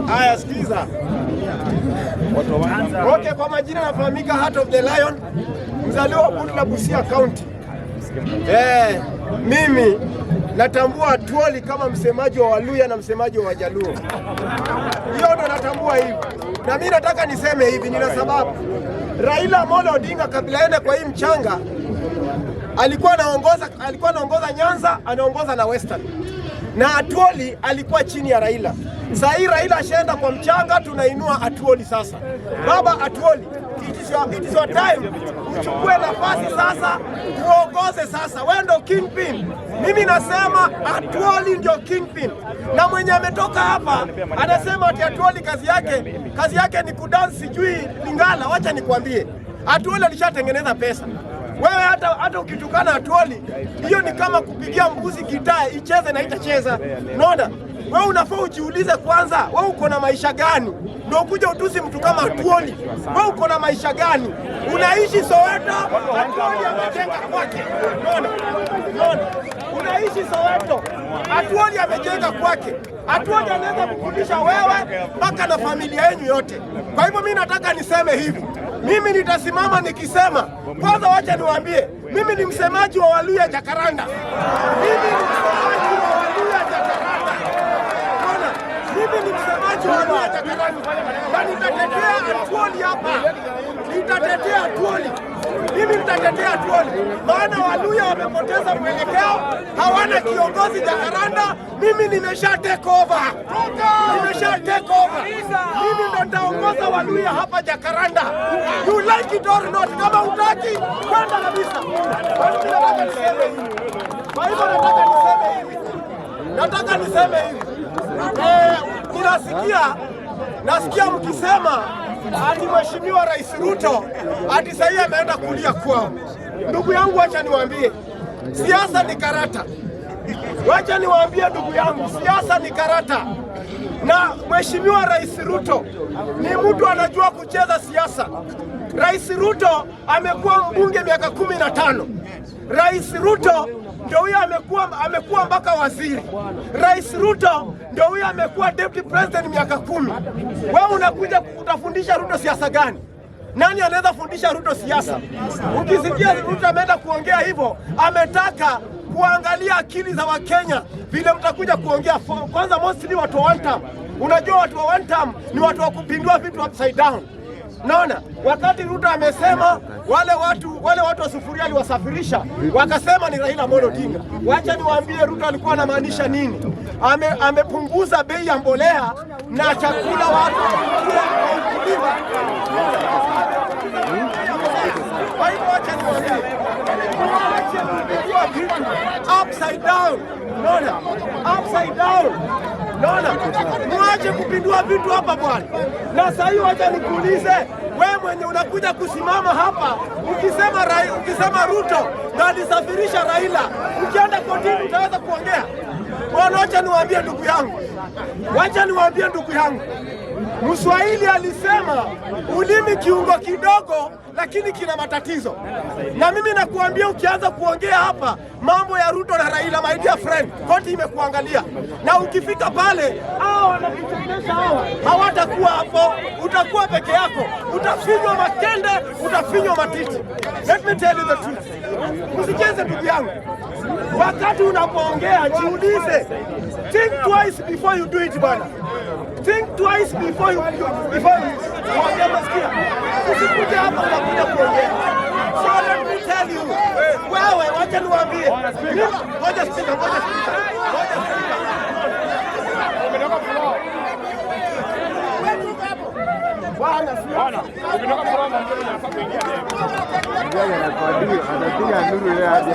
Haya, sikiza. Okay, kwa majina nafahamika Heart of the Lion, mzaliwa wa Butula, Busia County. Mimi natambua Atuoli kama msemaji wa Waluya na msemaji wa Wajaluo. Hiyo ndo natambua hivi. Na mimi nataka niseme hivi, nina sababu. Raila Amolo Odinga kabla aende kwa hii mchanga alikuwa anaongoza Nyanza, anaongoza na Western. Na Atuoli alikuwa chini ya Raila. Sasa hii Raila ashaenda kwa mchanga, tunainua Atuoli sasa. Baba Atuoli, it is your time. Uchukue nafasi sasa, uongoze sasa. Wewe ndio kingpin. Mimi nasema Atuoli ndio kingpin. Na mwenye ametoka hapa anasema ati Atuoli kazi yake ni kudansi sijui Lingala. Wacha nikwambie, Atuoli alishatengeneza pesa. Wewe hata ukitukana Atuoli, hiyo ni kama kupigia mbuzi gitaa icheze na itacheza. Unaona? Wewe unafaa ujiulize kwanza, wewe uko na maisha gani? Ndio kuja utusi mtu kama Atuoli. Wewe uko na maisha gani? Unaishi Soweto, Atuoli amejenga kwake. Unaona? Unaishi Soweto, Atuoli amejenga kwake. Atuoli anaweza kukundisha wewe mpaka na familia yenu yote. Kwa hivyo mimi nataka niseme hivi. Mimi nitasimama nikisema, kwanza wacha niwaambie, mimi ni msemaji wa Waluya Jacaranda. Na nitatetea Atuoli hapa. Mimi nitatetea Atuoli. Maana Waluya wamepoteza mwelekeo, hawana kiongozi Jacaranda. Mimi nimesha take over. Mimi ndo nitaongoza Waluya hapa Jacaranda. You like it or not, kama utaki kwenda kabisa. Kwa hivyo nataka niseme hivi. Nasikia mkisema ati Mheshimiwa Rais Ruto ati sasa ameenda kulia kwao. Ndugu yangu, acha niwaambie, siasa ni karata. Wacha niwaambie ndugu yangu, siasa ni karata. Na Mheshimiwa Rais Ruto ni mtu anajua kucheza siasa. Rais Ruto amekuwa mbunge miaka 15. Rais Ruto ndio huyo amekuwa mpaka waziri. Rais Ruto ndio huyo amekuwa deputy president miaka 10. Wewe unakuja kutafundisha Ruto siasa gani? Nani anaweza fundisha Ruto siasa? Ukisikia Ruto ameenda kuongea hivyo, ametaka kuangalia akili za Wakenya vile mtakuja kuongea. Kwanza mostly watu wa one term. Unajua watu wa one term ni watu wa kupindua vitu upside down. Naona wakati Ruto amesema wale watu wa sufuria aliwasafirisha, wakasema ni Raila Amolo Odinga. Wacha niwaambie Ruto alikuwa anamaanisha nini. Amepunguza bei ya mbolea na chakula watu. Kwa hivyo wacha niwaambie, upside down. Naona upside down. Naona mwache kupindua vitu hapa bwana. Na sasa hiyo wacha nikuulize, wewe mwenye unakuja kusimama hapa ukisema Ruto na alisafirisha Raila, ukienda kotini utaweza kuongea? Bwana, wacha niwaambie ndugu yangu, Mswahili alisema ulimi kiungo kidogo lakini kina matatizo. Na mimi nakuambia, ukianza kuongea hapa mambo ya Ruto na Raila, my dear friend, koti imekuangalia. Na ukifika pale wanakuchekesha hawatakuwa hapo, utakuwa peke yako, utafinywa makende, utafinywa matiti. Let me tell you the truth. Usicheze ndugu yangu. Wakati unapoongea jiulize. Think twice before you do it bana. Think twice before you kuongea. Masikia. Usikuje hapa unakuja kuongea. So let me tell you. Wewe wacha niwaambie. Ngoja speaker. Bwana, ukitoka Koroma mbele unafaa kuingia. Ndio anapiga nuru yeye hadi.